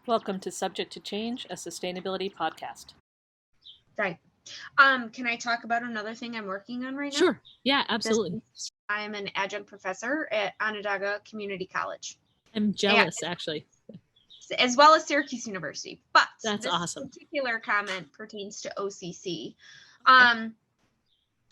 Welcome to Subject to Change, a sustainability podcast. Right. Can I talk about another thing I'm working on right now? Sure. Yeah, absolutely. I'm an adjunct professor at Onondaga Community College. I'm jealous, actually. As well as Syracuse University. But That's this awesome. particular comment pertains to OCC. Okay.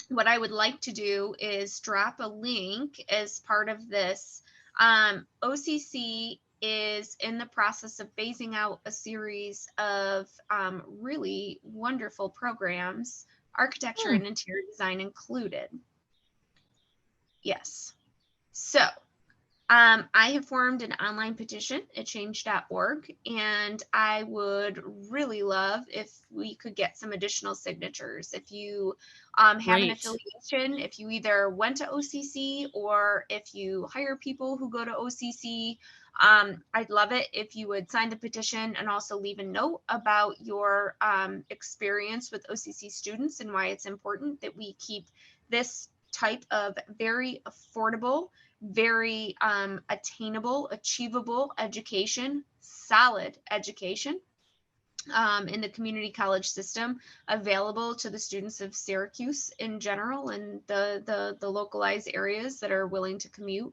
What I would like to do is drop a link as part of this. OCC is in the process of phasing out a series of really wonderful programs, architecture and interior design included. Yes. So I have formed an online petition at change.org, and I would really love if we could get some additional signatures. If you have an affiliation, if you either went to OCC or if you hire people who go to OCC, I'd love it if you would sign the petition and also leave a note about your experience with OCC students and why it's important that we keep this type of very affordable, very attainable, achievable education, solid education in the community college system available to the students of Syracuse in general and the localized areas that are willing to commute.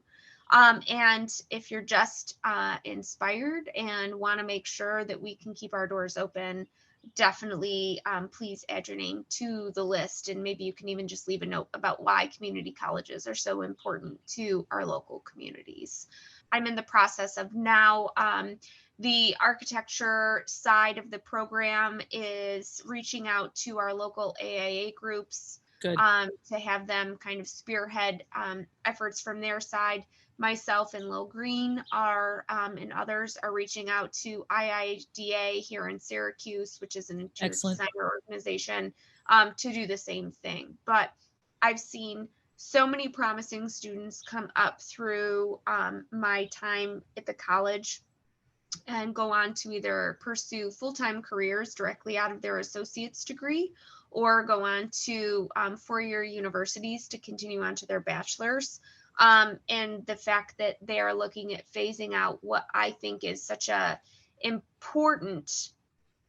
And if you're just inspired and want to make sure that we can keep our doors open, definitely please add your name to the list, and maybe you can even just leave a note about why community colleges are so important to our local communities. I'm in the process of now the architecture side of the program is reaching out to our local AIA groups to have them kind of spearhead efforts from their side. Myself and Lil Green are and others are reaching out to IIDA here in Syracuse, which is an interior designer organization, to do the same thing. But I've seen so many promising students come up through my time at the college and go on to either pursue full-time careers directly out of their associate's degree or go on to four-year universities to continue on to their bachelor's. And the fact that they are looking at phasing out what I think is such a important,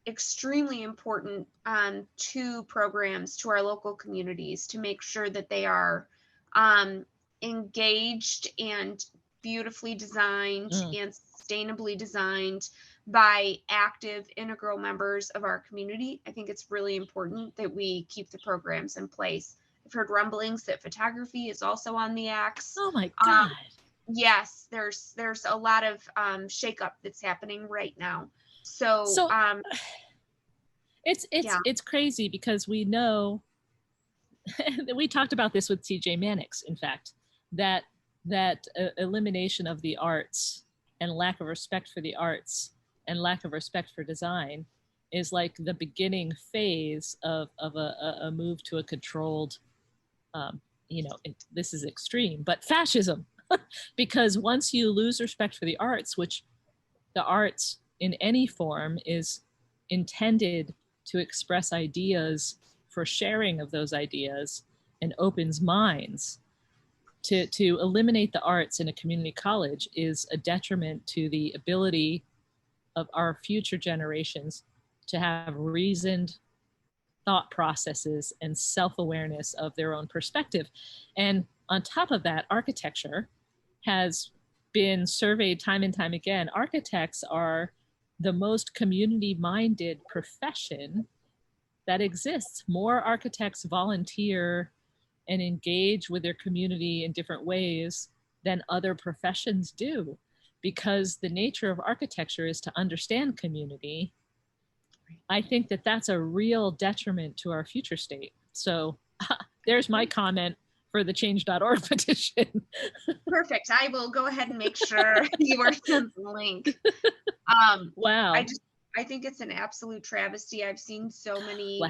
extremely important two programs to our local communities to make sure that they are engaged and beautifully designed and sustainably designed by active, integral members of our community. I think it's really important that we keep the programs in place. I've heard rumblings that photography is also on the axe. Oh my God. Yes, there's a lot of shakeup that's happening right now. So it's crazy because we know we talked about this with TJ Mannix, in fact, that elimination of the arts and lack of respect for the arts and lack of respect for design is like the beginning phase of a move to a controlled, this is extreme, but fascism. Because once you lose respect for the arts, which the arts in any form is intended to express ideas for sharing of those ideas and opens minds, to eliminate the arts in a community college is a detriment to the ability of our future generations to have reasoned thought processes and self-awareness of their own perspective. And on top of that, architecture has been surveyed time and time again. Architects are the most community-minded profession that exists. More architects volunteer and engage with their community in different ways than other professions do, because the nature of architecture is to understand community. I think that that's a real detriment to our future state. So there's my comment for the change.org petition. Perfect. I will go ahead and make sure you are sent the link. Wow. I think it's an absolute travesty. I've seen so many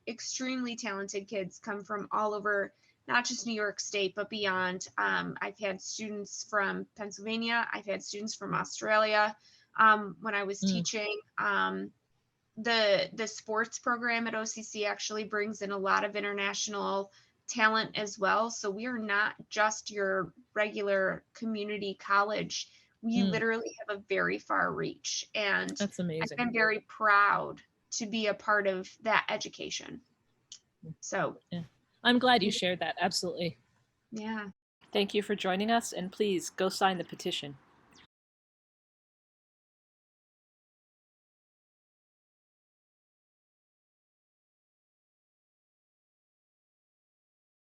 extremely talented kids come from all over, not just New York State, but beyond. I've had students from Pennsylvania. I've had students from Australia. When I was teaching, the sports program at OCC actually brings in a lot of international talent as well. So we are not just your regular community college. We literally have a very far reach, and That's amazing. I've been very proud to be a part of that education. So yeah. I'm glad you shared that. Absolutely. yeah. Thank you for joining us, and please go sign the petition.